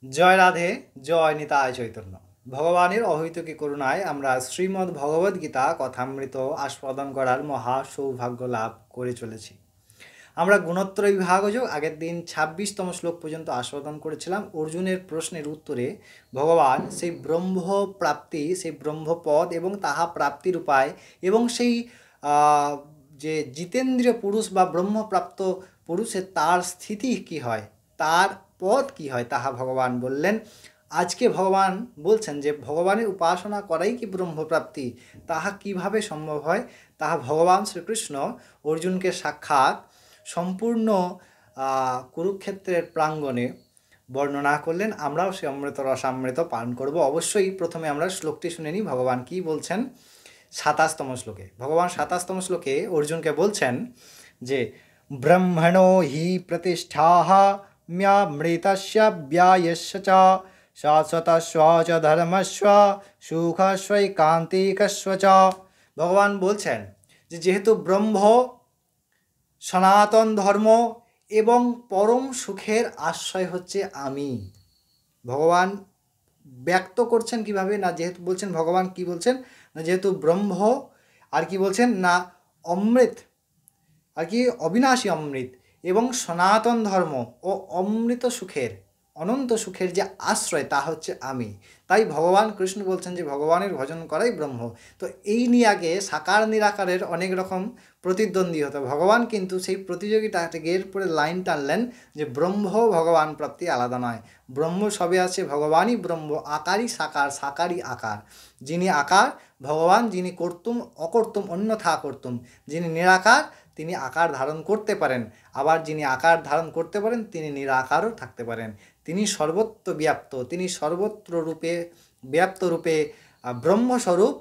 জয় রাধে, জয় নিতাই চৈতন্য। ভগবানের অহৈতুকী করুণায় আমরা শ্রীমদ্ ভগবদ্গীতা কথামৃত আস্বাদন করার মহা সৌভাগ্য লাভ করে চলেছি। আমরা গুণোত্তর বিভাগযোগ আগের দিন ২৬তম শ্লোক পর্যন্ত আস্বাদন করেছিলাম। অর্জুনের প্রশ্নের উত্তরে ভগবান সেই ব্রহ্ম প্রাপ্তি, সেই ব্রহ্মপদ এবং তাহা প্রাপ্তির উপায় এবং সেই যে জিতেন্দ্রীয় পুরুষ বা ব্রহ্মপ্রাপ্ত পুরুষের তার স্থিতি কী হয়, তার পদ কী হয়, তাহা ভগবান বললেন। আজকে ভগবান বলছেন যে ভগবানের উপাসনা করাই কি ব্রহ্মপ্রাপ্তি, তাহা কিভাবে সম্ভব হয়, তাহা ভগবান শ্রীকৃষ্ণ অর্জুনকে সাক্ষাৎ সম্পূর্ণ কুরুক্ষেত্রের প্রাঙ্গণে বর্ণনা করলেন। আমরাও সে অমৃত রসামৃত পান করব। অবশ্যই প্রথমে আমরা শ্লোকটি শুনে নিই ভগবান কী বলছেন। ২৭তম শ্লোকে ভগবান ২৭তম শ্লোকে অর্জুনকে বলছেন যে ব্রহ্মণো হি প্রতিষ্ঠাহ म्यामृतस्य व्ययस्य च शाश्वतस्व च धर्मस्व सुखस्वैकान्तिकस्व च। ভগবান বলছেন যে যেহেতু ব্রহ্ম সনাতন ধর্ম এবং পরম সুখের আশ্রয় হচ্ছে আমি, ভগবান ব্যক্ত করছেন কিভাবে না, যেহেতু বলছেন ভগবান কি বলছেন না, যেহেতু ব্রহ্ম আর কি বলছেন না অমৃত আর কি অবিনাশী অমৃত এবং সনাতন ধর্ম ও অমৃত সুখের অনন্ত সুখের যে আশ্রয় তা হচ্ছে আমি। তাই ভগবান কৃষ্ণ বলছেন যে ভগবানের ভজন করাই ব্রহ্ম। তো এই নিয়ে আগে সাকার নিরাকারের অনেক রকম প্রতিদ্বন্দ্বী হতো। ভগবান কিন্তু সেই প্রতিযোগিতাটাকে এরপরে লাইন টানলেন যে ব্রহ্ম ভগবান প্রাপ্তি আলাদা নয়, ব্রহ্ম সবে আছে, ভগবানই ব্রহ্ম, আকারই সাকার, সাকারই আকার। যিনি আকার ভগবান, যিনি কর্তুম অকর্তুম অন্যথা কর্তুম, যিনি নিরাকার তিনি আকার ধারণ করতে পারেন, আবার যিনি আকার ধারণ করতে পারেন তিনি নিরাকারও থাকতে পারেন। তিনি সর্বত্র ব্যাপ্ত, তিনি সর্বত্র রূপে ব্যাপ্ত রূপে ব্রহ্মস্বরূপ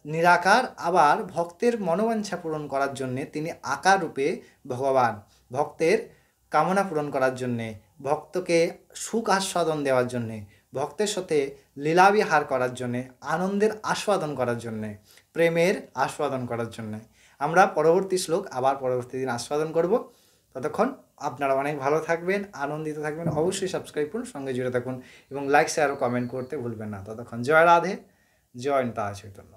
নিরাকার। আবার ভক্তের মনোবাঞ্ছা পূরণ করার জন্যে তিনি আকার রূপে ভগবান, ভক্তের কামনা পূরণ করার জন্যে, ভক্তকে সুখ আস্বাদন দেওয়ার জন্যে, ভক্তের সাথে লীলাবিহার করার জন্যে, আনন্দের আস্বাদন করার জন্যে, প্রেমের আস্বাদন করার জন্যে। আমরা পরবর্তী শ্লোক আবার পরবর্তী দিন আস্বাদন করব। ততক্ষণ আপনারা অনেক ভালো থাকবেন, আনন্দিত থাকবেন। অবশ্যই সাবস্ক্রাইব করুন, সঙ্গে জুড়ে থাকুন এবং লাইক শেয়ার ও কমেন্ট করতে ভুলবেন না। ততক্ষণ জয় রাধে, জয় নিতাই চৈতন্য।